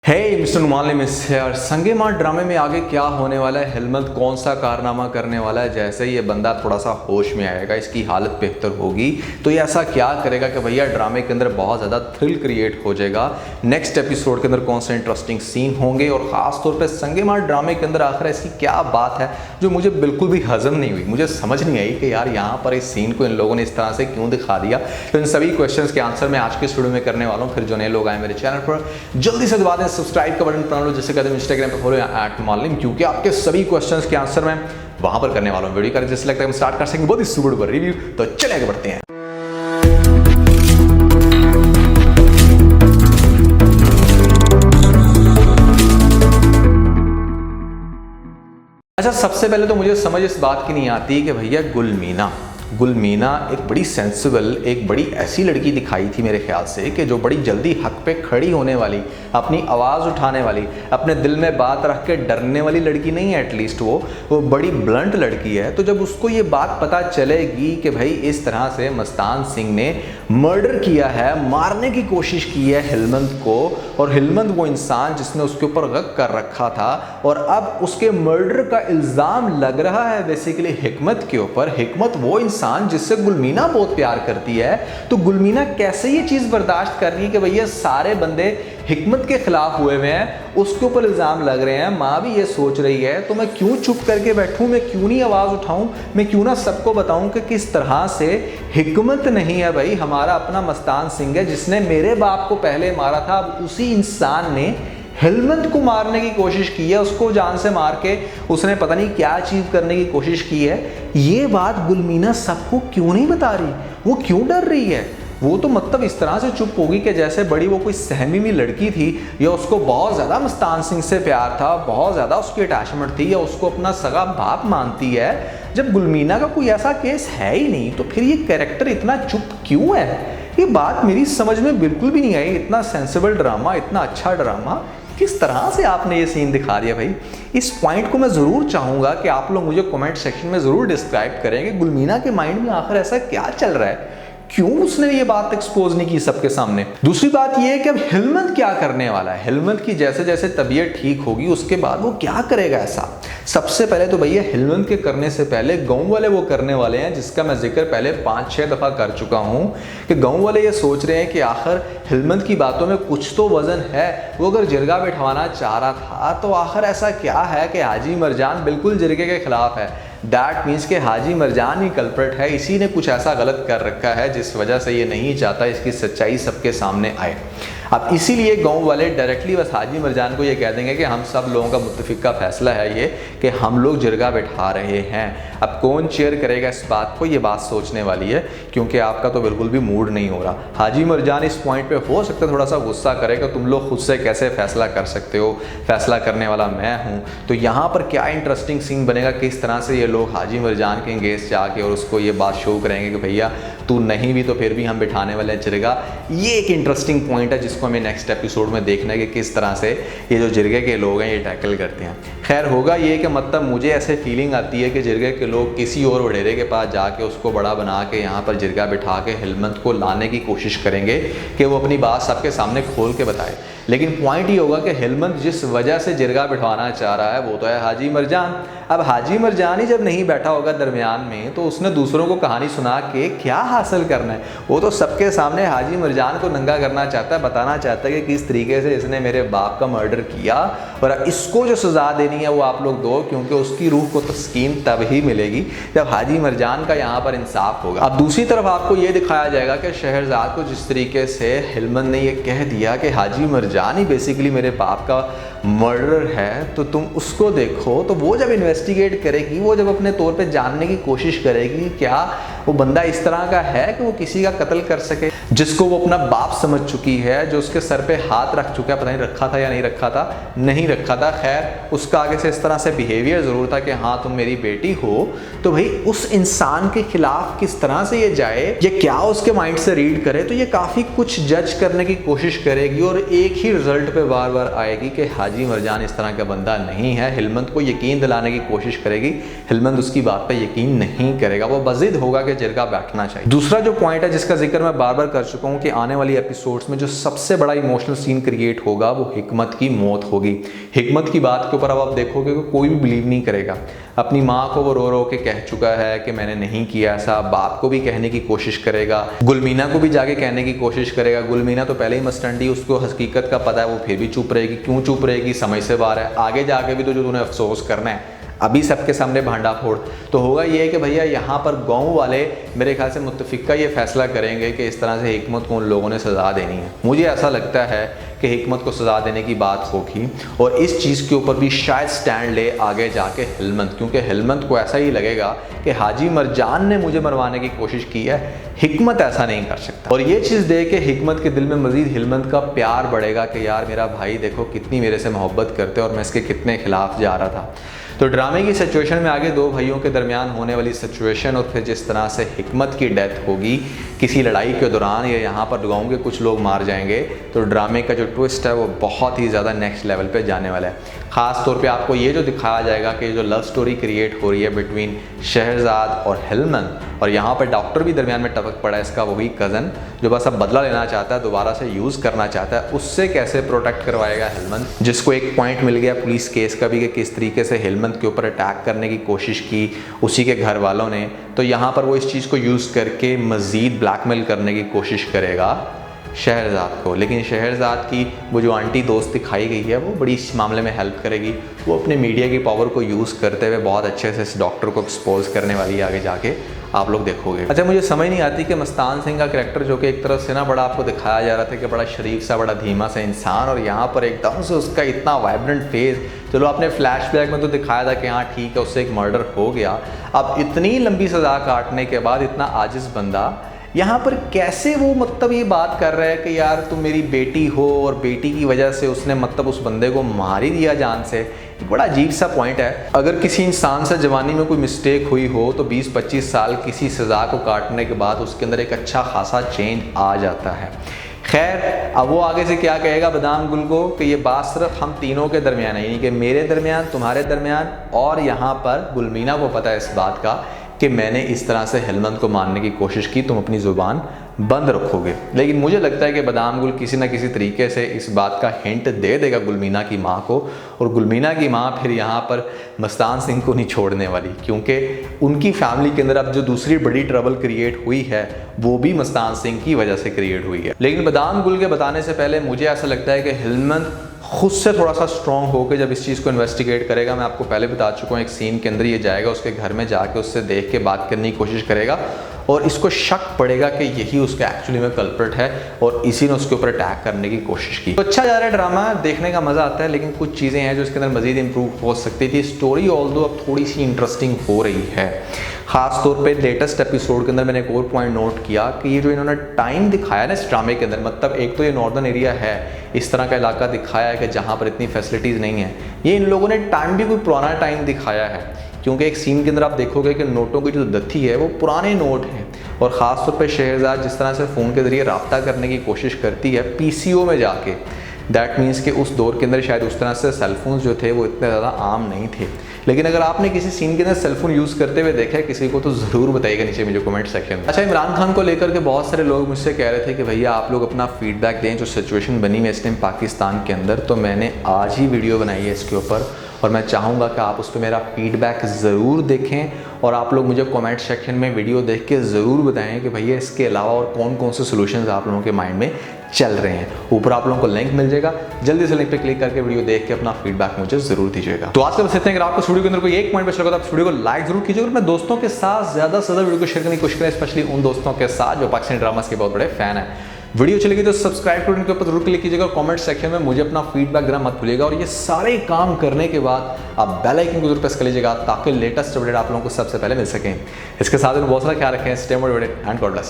हे mister Numan miss यार, संगे मार ड्रामे में आगे क्या होने वाला है। हिलमत कौन सा कारनामा करने वाला है। जैसे ही ये बंदा थोड़ा सा होश में आएगा, इसकी हालत बेहतर होगी, तो ये ऐसा क्या करेगा कि भैया ड्रामे के अंदर बहुत ज़्यादा थ्रिल क्रिएट हो जाएगा। नेक्स्ट एपिसोड के अंदर कौन से इंटरेस्टिंग सीन होंगे और ख़ास तौर पर संगे मार ड्रामे के अंदर आखिर ऐसी क्या बात है जो मुझे बिल्कुल भी हजम नहीं हुई। मुझे समझ नहीं आई कि यार यहाँ पर इस सीन को इन लोगों ने इस तरह से क्यों दिखा दिया। तो इन सभी क्वेश्चन के आंसर मैं आज के स्टूडियो में करने वाला हूँ। फिर जो नए लोग आए मेरे चैनल पर, जल्दी से दबा दें सब्सक्राइब का बटन, पढ़ लो जैसे कहते हैं इंस्टाग्राम पे फॉलो @मालिम, क्योंकि आपके सभी क्वेश्चंस के आंसर मैं वहां पर करने वाला हूं। वीडियो का जैसे लगता है हम स्टार्ट कर सकेंगे बहुत ही सुपर डुपर रिव्यू। तो चलिए आगे बढ़ते हैं। अच्छा, सबसे पहले तो मुझे समझ इस बात की नहीं आती कि भैया गुलमीना एक बड़ी सेंसिबल, एक बड़ी ऐसी लड़की दिखाई थी मेरे ख्याल से कि जो बड़ी जल्दी हक पे खड़ी होने वाली, अपनी आवाज़ उठाने वाली, अपने दिल में बात रख के डरने वाली लड़की नहीं है। एटलीस्ट वो बड़ी ब्लंट लड़की है। तो जब उसको ये बात पता चलेगी कि भाई इस तरह से मस्तान सिंह ने मर्डर किया है, मारने की कोशिश की है हिलमत को, और हिलमत वो इंसान जिसने उसके ऊपर गक कर रखा था, और अब उसके मर्डर का इल्ज़ाम लग रहा है बेसिकली हिकमत के ऊपर। हिकमत वो जिससे गुलमीना बहुत प्यार करती है, तो गुलमीना कैसे ये चीज बर्दाश्त कर रही है कि भैया सारे बंदे हिकमत के खिलाफ हुए हुए हैं, उसके ऊपर इल्जाम लग रहे हैं। माँ भी ये सोच रही है, तो मैं क्यों चुप करके बैठूं, मैं क्यों नहीं आवाज उठाऊं, मैं क्यों ना सबको बताऊं कि किस तरह से हिकमत नहीं है भाई, हमारा अपना मस्तान सिंह है जिसने मेरे बाप को पहले मारा था। अब उसी इंसान ने हिलमत को मारने की कोशिश की है, उसको जान से मार के उसने पता नहीं क्या अचीव करने की कोशिश की है। ये बात गुलमीना सबको क्यों नहीं बता रही, वो क्यों डर रही है? वो तो मतलब इस तरह से चुप होगी कि जैसे बड़ी वो कोई सहमी हुई लड़की थी, या उसको बहुत ज़्यादा मस्तान सिंह से प्यार था, बहुत ज़्यादा उसकी अटैचमेंट थी, या उसको अपना सगा बाप मानती है। जब गुलमीना का कोई ऐसा केस है ही नहीं, तो फिर ये कैरेक्टर इतना चुप क्यों है? ये बात मेरी समझ में बिल्कुल भी नहीं आई। इतना सेंसिबल ड्रामा, इतना अच्छा ड्रामा, किस तरह से आपने ये सीन दिखा दिया भाई। इस पॉइंट को मैं ज़रूर चाहूँगा कि आप लोग मुझे कमेंट सेक्शन में ज़रूर डिस्क्राइब करें कि गुलमीना के माइंड में आखिर ऐसा क्या चल रहा है, क्यों उसने ये बात एक्सपोज नहीं की सबके सामने। दूसरी बात ये है कि अब हिलमत क्या करने वाला है। हिलमत की जैसे जैसे तबीयत ठीक होगी उसके बाद वो क्या करेगा ऐसा। सबसे पहले तो भैया हिलमत के करने से पहले गाँव वाले वो करने वाले हैं जिसका मैं जिक्र पहले 5-6 दफ़ा कर चुका हूँ कि गाँव वाले ये सोच रहे हैं कि आखिर हिलमत की बातों में कुछ तो वजन है। वो अगर जिरगा बिठवाना चाह रहा था तो आखिर ऐसा क्या है कि हाजी मरजान बिल्कुल जिरगे के खिलाफ है। दैट मीन्स के हाजी मरजान ही कल्प्रिट है, इसी ने कुछ ऐसा गलत कर रखा है जिस वजह से ये नहीं चाहता इसकी सच्चाई सबके सामने आए। अब इसीलिए गांव वाले डायरेक्टली बस हाजी मरजान को ये कह देंगे कि हम सब लोगों का मुत्तफिक का फैसला है ये कि हम लोग जिरगा बैठा रहे हैं। अब कौन चेयर करेगा इस बात को, ये बात सोचने वाली है, क्योंकि आपका तो बिल्कुल भी मूड नहीं हो रहा। हाजी मरजान इस पॉइंट पे हो सकता है थोड़ा सा गुस्सा करे कि तुम लोग खुद से कैसे फैसला कर सकते हो, फैसला करने वाला मैं हूँ। तो यहाँ पर क्या इंटरेस्टिंग सीन बनेगा, किस तरह से ये लोग हाजी मरजान के अंगेज जाके और उसको ये बात शो करेंगे कि भैया तू नहीं भी तो फिर भी हम बिठाने वाले हैं जिरगा। ये एक इंटरेस्टिंग पॉइंट है जिसको हमें नेक्स्ट एपिसोड में देखना है कि किस तरह से ये जो जिरगे के लोग हैं ये टैकल करते हैं। खैर होगा ये कि मतलब मुझे ऐसे फीलिंग आती है कि जिरगे के लोग किसी और वडेरे के पास जाके उसको बड़ा बना के यहाँ पर जिरगा बिठा के हिलमत को लाने की कोशिश करेंगे कि वो अपनी बात सबके सामने खोल के बताए। लेकिन पॉइंट ये होगा कि हिलमत जिस वजह से जिरगा बिठवाना चाह रहा है वो तो है हाजी मरजान। अब हाजी मरजान ही जब नहीं बैठा होगा दरमियान में, तो उसने दूसरों को कहानी सुना के क्या हासिल करना है। वो तो सबके सामने हाजी मरजान को नंगा करना चाहता है, बताना चाहता है कि किस तरीके से इसने मेरे बाप का मर्डर किया, और इसको जो सज़ा देनी है वो आप लोग दो, क्योंकि उसकी रूह को तस्कीन तब ही मिलेगी जब हाजी मरजान का यहाँ पर इंसाफ होगा। अब दूसरी तरफ आपको ये दिखाया जाएगा कि शहरजाद को जिस तरीके से हिलमत ने ये कह दिया कि हाजी मरजान ही बेसिकली मेरे बाप का मर्डर है, तो तुम उसको देखो। तो वो जब इन्वेस्टिगेट करेगी, वो जब अपने तौर पे जानने की कोशिश करेगी क्या वो बंदा इस तरह का है कि वो किसी का कत्ल कर सके, जिसको वो अपना बाप समझ चुकी है, जो उसके सर पे हाथ रख चुका है, पता नहीं रखा था या नहीं रखा था, नहीं रखा था। खैर उसका आगे से इस तरह से बिहेवियर ज़रूर था कि हाँ तुम मेरी बेटी हो, तो भाई उस इंसान के खिलाफ किस तरह से ये जाए, ये क्या उसके माइंड से रीड करे, तो ये काफ़ी कुछ जज करने की कोशिश करेगी और एक ही रिजल्ट पे बार बार आएगी कि हाजी मरजान इस तरह का बंदा नहीं है। हिलमत को यकीन दिलाने की कोशिश करेगी, हिलमत उसकी बात पे यकीन नहीं करेगा। वो बज़िद होगा कि के जिरगा बैठना चाहिए। दूसरा जो पॉइंट है जिसका जिक्र मैं बार बार कर चुका हूँ कि आने वाली एपिसोड्स में जो सबसे बड़ा इमोशनल सीन क्रिएट होगा वो हिकमत की मौत होगी। हिकमत की बात के ऊपर अब आप देखोगे कि कोई भी बिलीव नहीं करेगा। अपनी माँ को वो रो रो के कह चुका है कि मैंने नहीं किया ऐसा, बाप को भी कहने की कोशिश करेगा, गुलमीना को भी जाके कहने की कोशिश करेगा। गुलमीना तो पहले ही मस्टंडी, उसको हकीकत का पता है, वो फिर भी चुप रहेगी। क्यों चुप रहेगी? समय से बाहर है, आगे जाके भी तो जो तूने अफसोस करना है, अभी सबके सामने भांडा फोड़। तो होगा ये कि भैया यहाँ पर गाँव वाले मेरे ख्याल से मुत्तफिका ये फैसला करेंगे कि इस तरह से हिकमत को उन लोगों ने सज़ा देनी है। मुझे ऐसा लगता है कि हिकमत को सज़ा देने की बात होगी और इस चीज़ के ऊपर भी शायद स्टैंड ले आगे जाके हिलमत, क्योंकि हिलमत को ऐसा ही लगेगा कि हाजी मरजान ने मुझे मरवाने की कोशिश की है, हिकमत ऐसा नहीं कर सकता। और ये चीज़ देख के हिकमत के दिल में मज़ीद हिलमत का प्यार बढ़ेगा कि यार मेरा भाई देखो कितनी मेरे से मोहब्बत करते और मैं इसके कितने खिलाफ जा रहा था। तो ड्रामे की सिचुएशन में आगे दो भाइयों के दरमियान होने वाली सिचुएशन और फिर जिस तरह से हिकमत की डेथ होगी किसी लड़ाई के दौरान या यहाँ पर गाँव के कुछ लोग मार जाएंगे, तो ड्रामे का जो ट्विस्ट है वो बहुत ही ज़्यादा नेक्स्ट लेवल पे जाने वाला है। ख़ास तौर पे आपको ये जो दिखाया जाएगा कि जो लव स्टोरी क्रिएट हो रही है बिटवीन शहरज़ाद और हिलमत, और यहाँ पर डॉक्टर भी दरमियान में टपक पड़ा है, इसका वही कज़न जो बस अब बदला लेना चाहता है, दोबारा से यूज़ करना चाहता है, उससे कैसे प्रोटेक्ट करवाएगा हिलमत, जिसको एक पॉइंट मिल गया पुलिस केस का भी कि किस तरीके से हिलमत के ऊपर अटैक करने की कोशिश की उसी के घर वालों ने। तो यहाँ पर वो इस चीज़ को यूज़ करके मज़ीद ब्लैकमेल करने की कोशिश करेगा शहरज़ाद को। लेकिन शहरज़ाद की वो जो आंटी दोस्त दिखाई गई है वो बड़ी इस मामले में हेल्प करेगी। वो अपने मीडिया की पावर को यूज़ करते हुए बहुत अच्छे से इस डॉक्टर को एक्सपोज करने वाली है, आगे जाके आप लोग देखोगे। अच्छा, मुझे समझ नहीं आती कि मस्तान सिंह का कैरेक्टर जो कि एक तरफ से ना बड़ा आपको दिखाया जा रहा था कि बड़ा शरीफ सा बड़ा धीमा सा इंसान, और यहाँ पर एकदम से उसका इतना वाइब्रेंट फेस। चलो आपने फ्लैशबैक में तो दिखाया था कि हाँ ठीक है उससे एक मर्डर हो गया, अब इतनी लंबी सज़ा काटने के बाद इतना आजिज़ बंदा यहाँ पर कैसे वो मतलब ये बात कर रहा है कि यार तुम मेरी बेटी हो और बेटी की वजह से उसने मतलब उस बंदे को मार ही दिया जान से। एक बड़ा अजीब सा पॉइंट है। अगर किसी इंसान से जवानी में कोई मिस्टेक हुई हो तो 20-25 साल किसी सज़ा को काटने के बाद उसके अंदर एक अच्छा खासा चेंज आ जाता है। खैर, अब वो आगे से क्या कहेगा बादाम गुल को कि ये बात सिर्फ हम तीनों के दरमियान है, यानी कि मेरे दरमियान, तुम्हारे दरमियान, और यहाँ पर गुलमीना को पता है इस बात का कि मैंने इस तरह से हिलमत को मारने की कोशिश की, तुम अपनी ज़ुबान बंद रखोगे। लेकिन मुझे लगता है कि बादाम गुल किसी ना किसी तरीके से इस बात का हिंट दे देगा गुलमीना की माँ को, और गुलमीना की माँ फिर यहाँ पर मस्तान सिंह को नहीं छोड़ने वाली, क्योंकि उनकी फैमिली के अंदर अब जो दूसरी बड़ी ट्रबल क्रिएट हुई है वो भी मस्तान सिंह की वजह से क्रिएट हुई है। लेकिन बादाम गुल के बताने से पहले मुझे ऐसा लगता है कि हिलमत खुद से थोड़ा सा स्ट्रॉन्ग होकर जब इस चीज़ को इन्वेस्टिगेट करेगा, मैं आपको पहले बता चुका हूँ एक सीन के अंदर ये जाएगा उसके घर में, जाके उससे देख के बात करने की कोशिश करेगा और इसको शक पड़ेगा कि यही उसका एक्चुअली में कल्प्रिट है और इसी ने उसके ऊपर अटैक करने की कोशिश की। तो अच्छा जा रहा है ड्रामा, देखने का मज़ा आता है, लेकिन कुछ चीज़ें हैं जो इसके अंदर मज़ीद इंप्रूव हो सकती थी। स्टोरी ऑल्दो अब थोड़ी सी इंटरेस्टिंग हो रही है। ख़ास तौर पे लेटेस्ट एपिसोड के अंदर मैंने एक और पॉइंट नोट किया कि ये जो इन्होंने टाइम दिखाया ना इस ड्रामे के अंदर, मतलब एक तो ये नॉर्दर्न एरिया है, इस तरह का इलाका दिखाया है कि जहाँ पर इतनी फैसिलिटीज़ नहीं है। ये इन लोगों ने टाइम भी कोई पुराना टाइम दिखाया है, क्योंकि एक सीन के अंदर आप देखोगे कि नोटों की जो दत्ती है वो पुराने नोट हैं, और ख़ास तौर पे शहरज़ाद जिस तरह से फ़ोन के ज़रिए रब्ता करने की कोशिश करती है पीसीओ में जाके, दैट मीन्स कि उस दौर के अंदर शायद उस तरह से सेलफोन जो थे वो इतने ज़्यादा आम नहीं थे। लेकिन अगर आपने किसी सीन के अंदर सेलफोन यूज़ करते हुए देखा है किसी को तो ज़रूर बताइएगा नीचे मुझे कमेंट सेक्शन में। अच्छा, इमरान खान को लेकर के बहुत सारे लोग मुझसे कह रहे थे कि भैया आप लोग अपना फीडबैक दें, जो सिचुएशन बनी है इस टाइम पाकिस्तान के अंदर। तो मैंने आज ही वीडियो बनाई है इसके ऊपर और मैं चाहूँगा कि आप उस पर मेरा फीडबैक ज़रूर देखें और आप लोग मुझे कमेंट सेक्शन में वीडियो देख के ज़रूर बताएं कि भैया इसके अलावा और कौन कौन से सॉल्यूशंस आप लोगों के माइंड में चल रहे हैं। ऊपर आप लोगों को लिंक मिल जाएगा, जल्दी से लिंक पे क्लिक करके वीडियो देख के अपना फीडबैक मुझे ज़रूर दीजिएगा। तो आज का बस इतना। अगर आपको वीडियो के अंदर कोई एक पॉइंट अच्छा लगा तो आप वीडियो को लाइक जरूर कीजिएगा और अपने दोस्तों के साथ ज़्यादा से ज़्यादा वीडियो को शेयर करने की कोशिश करें, स्पेशली उन दोस्तों के साथ जो पाकिस्तानी ड्रामास के बहुत बड़े फैन हैं। वीडियो चलेगी तो सब्सक्राइब बटन के ऊपर जरूर क्लिक कीजिएगा और कमेंट सेक्शन में मुझे अपना फीडबैक देना मत भूलिएगा। और ये सारे काम करने के बाद आप बेल आइकन को जरूर प्रेस कर लीजिएगा ताकि लेटेस्ट अपडेट आप लोगों को सबसे पहले मिल सकें। इसके साथ बहुत सारा ख्याल रखें। Stay motivated and God bless.